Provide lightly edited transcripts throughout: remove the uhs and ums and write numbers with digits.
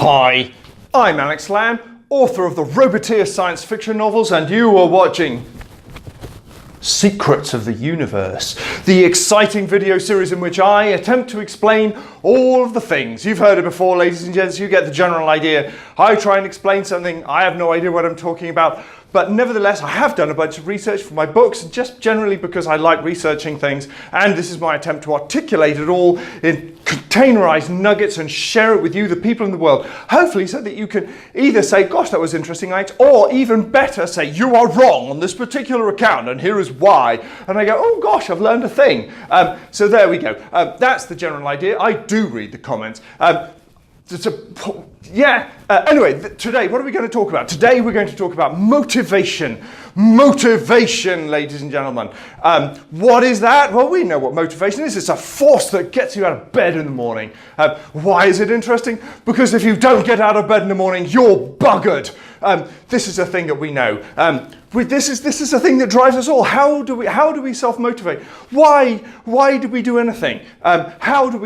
Hi, I'm Alex Lamb, author of the revitalize science fiction novels, and you are watching Secrets of the Universe, the exciting video series in which I attempt to explain all of the things. You've heard it before, ladies and gents, you get the general idea. I try and explain something, I have no idea what I'm talking about, but nevertheless, I have done a bunch of research for my books, just generally because I like researching things, and this is my attempt to articulate it all in containerized nuggets and share it with you, the people in the world, hopefully so that you can either say, gosh, that was interesting, Alex, or even better, say, you are wrong on this particular account, and here is why. And I go, oh gosh, I've learned a thing. So there we go. That's the general idea. I do read the comments. Anyway, today, what are we going to talk about? Today we're going to talk about motivation. Motivation, ladies and gentlemen. What is that? Well, we know what motivation is. It's a force that gets you out of bed in the morning. Why is it interesting? Because if you don't get out of bed in the morning, you're buggered. This is a thing that we know. This is a thing that drives us all. How do we self-motivate? Why do we do anything? How do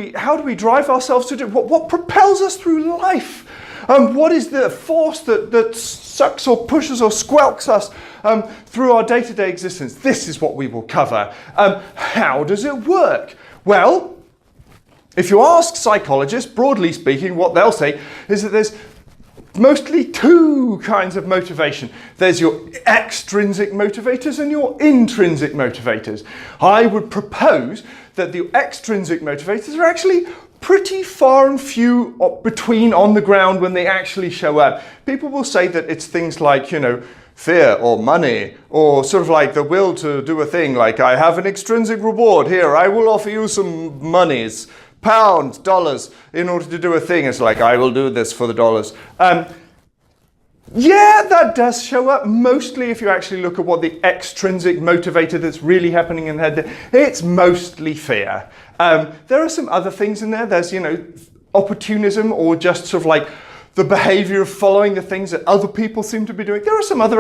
we drive ourselves to do what propels us through life? What is the force that sucks or pushes or squelks us through our day-to-day existence? This is what we will cover. How does it work? Well, if you ask psychologists, broadly speaking, what they'll say is that there's mostly two kinds of motivation. There's your extrinsic motivators and your intrinsic motivators. I would propose that the extrinsic motivators are actually pretty far and few between on the ground when they actually show up. People will say that it's things like, fear or money, or sort of like the will to do a thing, like I have an extrinsic reward here, I will offer you some monies, pounds, dollars, in order to do a thing. It's like, I will do this for the dollars. Yeah, that does show up. Mostly if you actually look at what the extrinsic motivator that's really happening in the head, it's mostly fear. There are some other things in there. There's, opportunism, or just sort of like the behavior of following the things that other people seem to be doing. There are some other,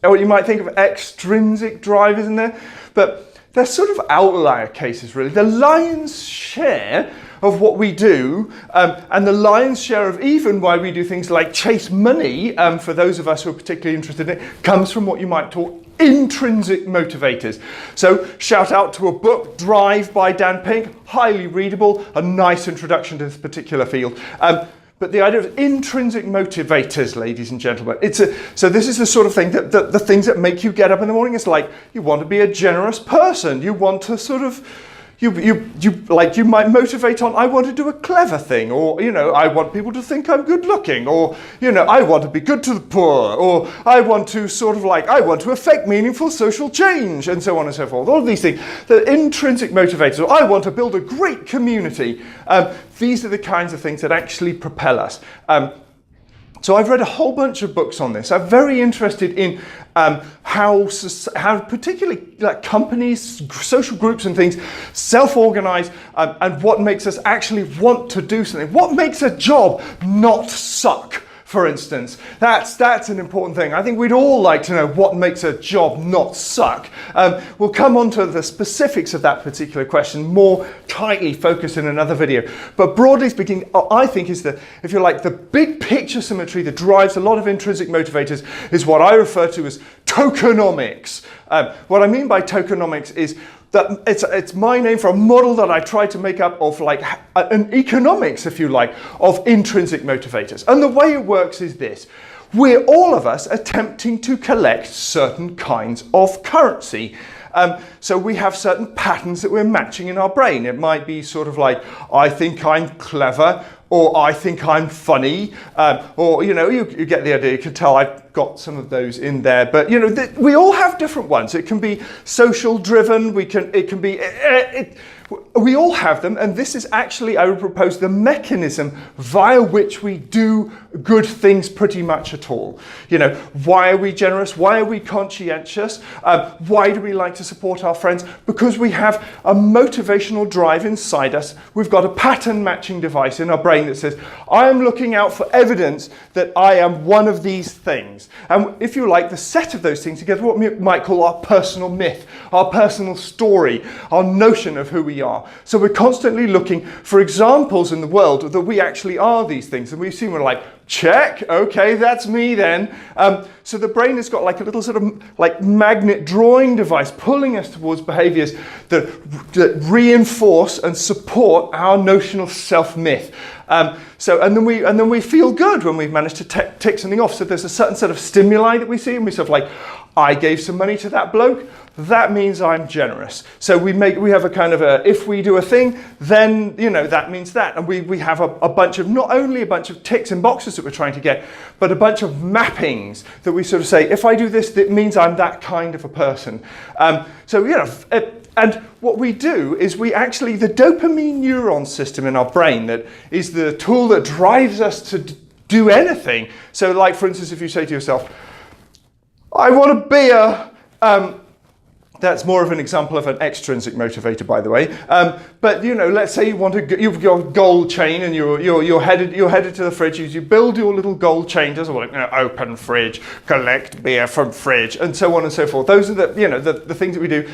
what you might think of extrinsic drivers in there, but they're sort of outlier cases, really. The lion's share of what we do, and the lion's share of even why we do things like chase money, for those of us who are particularly interested in it, comes from what you might call intrinsic motivators. So shout out to a book, Drive by Dan Pink, highly readable, a nice introduction to this particular field. But the idea of intrinsic motivators, ladies and gentlemen, so this is the sort of thing that the things that make you get up in the morning. It's like you want to be a generous person. You want to sort of, you might motivate on, I want to do a clever thing, or, I want people to think I'm good looking, or, I want to be good to the poor, or I want to sort of like, I want to affect meaningful social change, and so on and so forth. All of these things, the intrinsic motivators, or I want to build a great community. These are the kinds of things that actually propel us. So I've read a whole bunch of books on this. I'm very interested in how particularly like companies, social groups and things self-organize, and what makes us actually want to do something. What makes a job not suck, for instance? That's an important thing. I think we'd all like to know what makes a job not suck. We'll come on to the specifics of that particular question more tightly focused in another video. But broadly speaking, I think is if you like, the big picture symmetry that drives a lot of intrinsic motivators is what I refer to as tokenomics. What I mean by tokenomics is that it's my name for a model that I try to make up of like an economics, if you like, of intrinsic motivators. And the way it works is this. We're all of us attempting to collect certain kinds of currency. So we have certain patterns that we're matching in our brain. It might be sort of like, I think I'm clever, or I think I'm funny, or, you get the idea. You can tell I've got some of those in there, but, we all have different ones. It can be social driven, we all have them, and this is actually, I would propose, the mechanism via which we do good things pretty much at all. Why are we generous? Why are we conscientious? Why do we like to support our friends? Because we have a motivational drive inside us. We've got a pattern matching device in our brain that says, I am looking out for evidence that I am one of these things. And if you like, the set of those things together, what we might call our personal myth, our personal story, our notion of who we we are. So we're constantly looking for examples in the world that we actually are these things. And we've seen, we're like, check, okay, that's me then. So the brain has got like a little sort of like magnet drawing device pulling us towards behaviors that reinforce and support our notional self-myth. And then we feel good when we've managed to tick something off. So there's a certain set of stimuli that we see, and we sort of like, I gave some money to that bloke, that means I'm generous. So we have a kind of a, if we do a thing, then, you know, that means that. And we have a bunch of, not only a bunch of ticks and boxes that we're trying to get, but a bunch of mappings that we sort of say, if I do this, that means I'm that kind of a person. So, you know, and what we do is we actually, the dopamine neuron system in our brain that is the tool that drives us to do anything. So like, for instance, if you say to yourself, I want a beer, that's more of an example of an extrinsic motivator, by the way. But you know, let's say you've got a gold chain and you're headed to the fridge. You build your little gold chain. Doesn't like, you know, open fridge, collect beer from fridge, and so on and so forth. Those are the things that we do.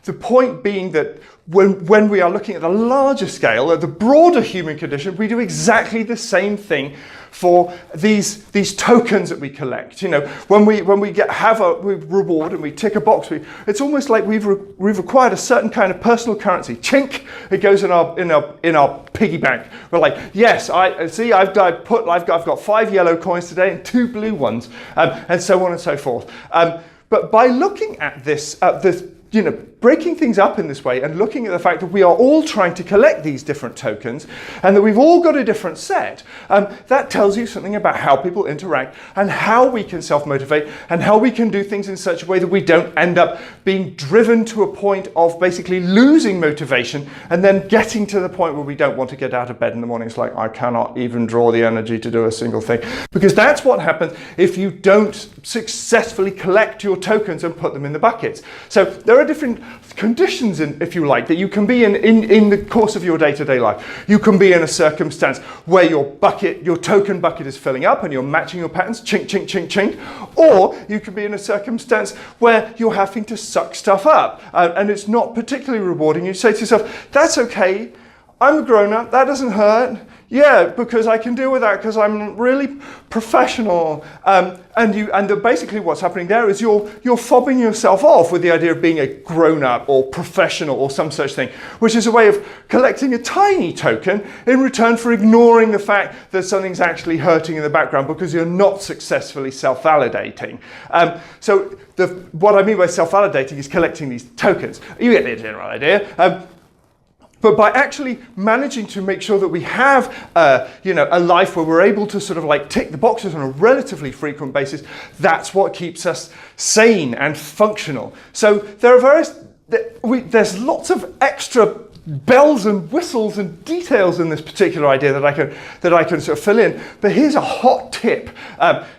The point being that when we are looking at the larger scale, at the broader human condition, we do exactly the same thing for these tokens that we collect. You know, when we have a reward and we tick a box, it's almost like we've acquired a certain kind of personal currency. Chink, it goes in our piggy bank. We're like, yes, I've got 5 yellow coins today and 2 blue ones, and so on and so forth. But by looking at this, you know, breaking things up in this way and looking at the fact that we are all trying to collect these different tokens and that we've all got a different set, that tells you something about how people interact and how we can self-motivate and how we can do things in such a way that we don't end up being driven to a point of basically losing motivation and then getting to the point where we don't want to get out of bed in the morning. It's like, I cannot even draw the energy to do a single thing. Because that's what happens if you don't successfully collect your tokens and put them in the buckets. So there are different conditions, if you like, that you can be in the course of your day-to-day life. You can be in a circumstance where your token bucket is filling up and you're matching your patterns, chink, chink, chink, chink. Or you can be in a circumstance where you're having to suck stuff up and it's not particularly rewarding. You say to yourself, that's okay, I'm a grown-up, that doesn't hurt. Yeah, because I can deal with that because I'm really professional. And basically what's happening there is you're fobbing yourself off with the idea of being a grown-up or professional or some such thing, which is a way of collecting a tiny token in return for ignoring the fact that something's actually hurting in the background because you're not successfully self-validating. So what I mean by self-validating is collecting these tokens. You get the general idea. But by actually managing to make sure that we have, a life where we're able to sort of like tick the boxes on a relatively frequent basis, that's what keeps us sane and functional. So there are there's lots of extra bells and whistles and details in this particular idea that I can sort of fill in. But here's a hot tip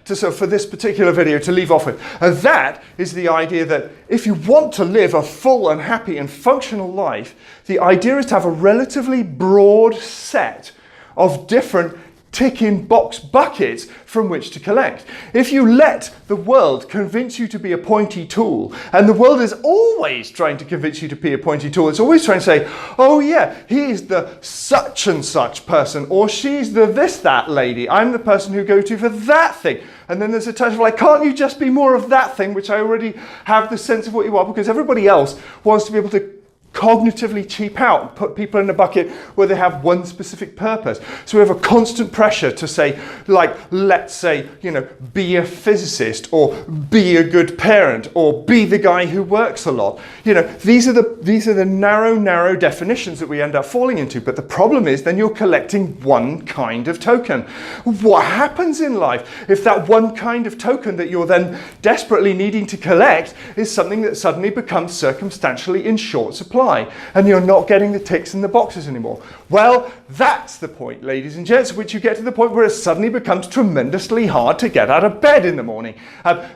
for this particular video to leave off with. And that is the idea that if you want to live a full and happy and functional life, the idea is to have a relatively broad set of different tick-in-box buckets from which to collect. If you let the world convince you to be a pointy tool, and the world is always trying to convince you to be a pointy tool, it's always trying to say, oh yeah, he's the such and such person, or she's the this, that lady, I'm the person who go to for that thing. And then there's a touch of like, can't you just be more of that thing, which I already have the sense of what you are, because everybody else wants to be able to cognitively cheap out and put people in a bucket where they have one specific purpose. So we have a constant pressure to say, like, let's say, you know, be a physicist or be a good parent or be the guy who works a lot. You know, these are the narrow definitions that we end up falling into. But the problem is then you're collecting one kind of token. What happens in life if that one kind of token that you're then desperately needing to collect is something that suddenly becomes circumstantially in short supply? And you're not getting the ticks in the boxes anymore? Well, that's the point, ladies and gents, which you get to the point where it suddenly becomes tremendously hard to get out of bed in the morning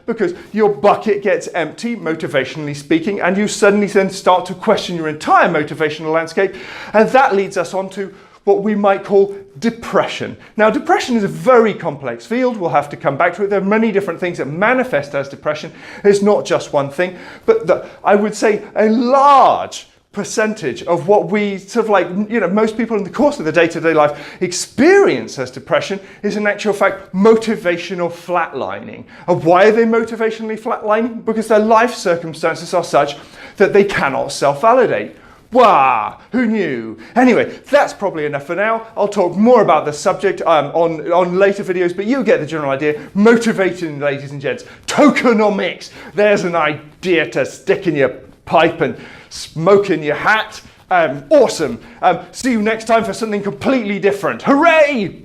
because your bucket gets empty, motivationally speaking, and you suddenly then start to question your entire motivational landscape, and that leads us on to what we might call depression. Now, depression is a very complex field. We'll have to come back to it. There are many different things that manifest as depression. It's not just one thing, but I would say a large percentage of what we sort of like, most people in the course of their day-to-day life experience as depression is in actual fact motivational flatlining. And why are they motivationally flatlining? Because their life circumstances are such that they cannot self-validate. Wow, who knew? Anyway, that's probably enough for now. I'll talk more about the subject on later videos, but you get the general idea. Motivating, ladies and gents. Tokenomics. There's an idea to stick in your pipe and smoke in your hat. Awesome. See you next time for something completely different. Hooray!